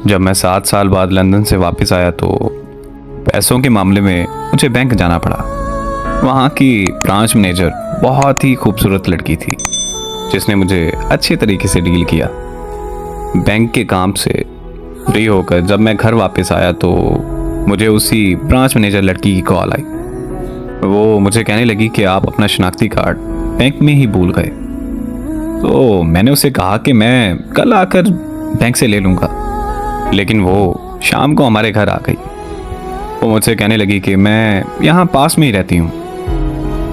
जब मैं 7 साल बाद लंदन से वापस आया तो पैसों के मामले में मुझे बैंक जाना पड़ा। वहाँ की ब्रांच मैनेजर बहुत ही खूबसूरत लड़की थी जिसने मुझे अच्छे तरीके से डील किया। बैंक के काम से फ्री होकर जब मैं घर वापस आया तो मुझे उसी ब्रांच मैनेजर लड़की की कॉल आई। वो मुझे कहने लगी कि आप अपना शनाख्ती कार्ड बैंक में ही भूल गए। तो मैंने उसे कहा कि मैं कल आकर बैंक से ले लूँगा, लेकिन वो शाम को हमारे घर आ गई। वो मुझसे कहने लगी कि मैं यहाँ पास में ही रहती हूँ,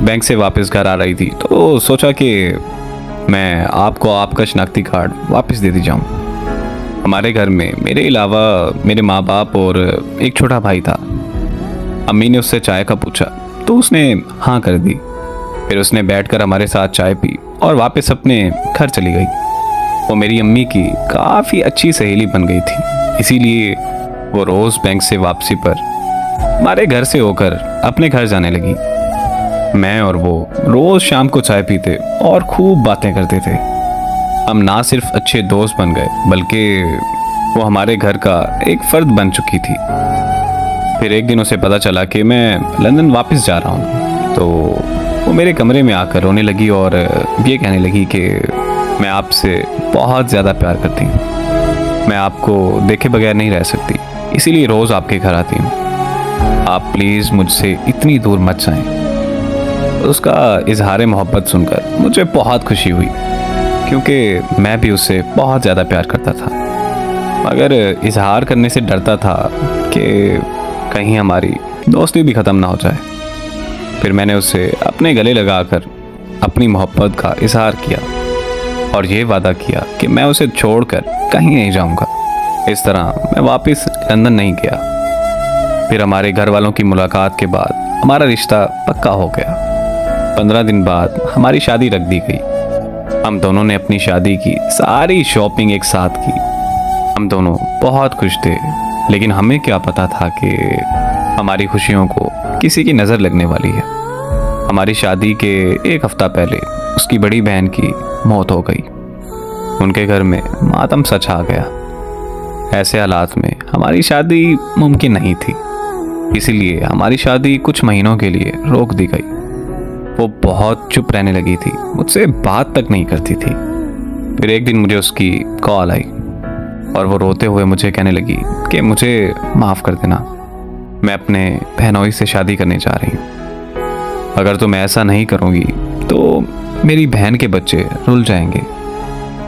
बैंक से वापस घर आ रही थी तो सोचा कि मैं आपको आपका शनाख्ती कार्ड वापस दे दी जाऊँ। हमारे घर में मेरे अलावा मेरे माँ बाप और एक छोटा भाई था। अम्मी ने उससे चाय का पूछा तो उसने हाँ कर दी। फिर उसने बैठकर हमारे साथ चाय पी और वापस अपने घर चली गई। वो मेरी अम्मी की काफ़ी अच्छी सहेली बन गई थी, इसीलिए वो रोज़ बैंक से वापसी पर हमारे घर से होकर अपने घर जाने लगी। मैं और वो रोज़ शाम को चाय पीते और खूब बातें करते थे। हम ना सिर्फ अच्छे दोस्त बन गए बल्कि वो हमारे घर का एक फ़र्द बन चुकी थी। फिर एक दिन उसे पता चला कि मैं लंदन वापस जा रहा हूँ तो वो मेरे कमरे में आकर रोने लगी और ये कहने लगी कि मैं आपसे बहुत ज़्यादा प्यार करती हूँ, मैं आपको देखे बगैर नहीं रह सकती, इसीलिए रोज़ आपके घर आती हूँ, आप प्लीज़ मुझसे इतनी दूर मत जाएं। उसका इजहार मोहब्बत सुनकर मुझे बहुत खुशी हुई क्योंकि मैं भी उससे बहुत ज़्यादा प्यार करता था, मगर इजहार करने से डरता था कि कहीं हमारी दोस्ती भी ख़त्म ना हो जाए। फिर मैंने उसे अपने गले लगाकर अपनी मोहब्बत का इजहार किया और ये वादा किया कि मैं उसे छोड़कर कहीं नहीं जाऊंगा। इस तरह मैं वापस लंदन नहीं गया। फिर हमारे घर वालों की मुलाकात के बाद हमारा रिश्ता पक्का हो गया। 15 दिन बाद हमारी शादी रख दी गई। हम दोनों ने अपनी शादी की सारी शॉपिंग एक साथ की। हम दोनों बहुत खुश थे, लेकिन हमें क्या पता था कि हमारी खुशियों को किसी की नज़र लगने वाली है। हमारी शादी के एक हफ्ता पहले उसकी बड़ी बहन की मौत हो गई। उनके घर में मातम सा छा गया। ऐसे हालात में हमारी शादी मुमकिन नहीं थी, इसीलिए हमारी शादी कुछ महीनों के लिए रोक दी गई। वो बहुत चुप रहने लगी थी, मुझसे बात तक नहीं करती थी। फिर एक दिन मुझे उसकी कॉल आई और वो रोते हुए मुझे कहने लगी कि मुझे माफ़ कर देना, मैं अपने बहनोई से शादी करने जा रही हूँ। अगर तुम ऐसा नहीं करोगी तो मेरी बहन के बच्चे रुल जाएंगे।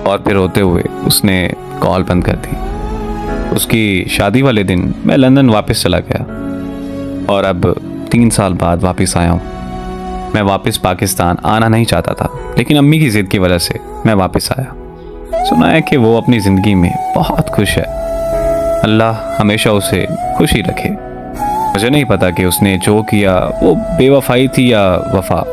और फिर रोते हुए उसने कॉल बंद कर दी। उसकी शादी वाले दिन मैं लंदन वापस चला गया और अब 3 साल बाद वापस आया हूँ। मैं वापस पाकिस्तान आना नहीं चाहता था, लेकिन अम्मी की ज़िद की वजह से मैं वापस आया। सुना है कि वो अपनी ज़िंदगी में बहुत खुश है। अल्लाह हमेशा उसे खुश ही रखे। मुझे नहीं पता कि उसने जो किया वो बेवफाई थी या वफा,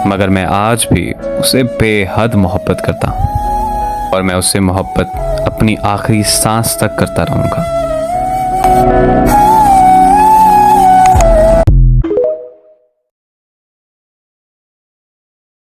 मगर मैं आज भी उसे बेहद मोहब्बत करता हूँ और मैं उससे मोहब्बत अपनी आखिरी सांस तक करता रहूँगा।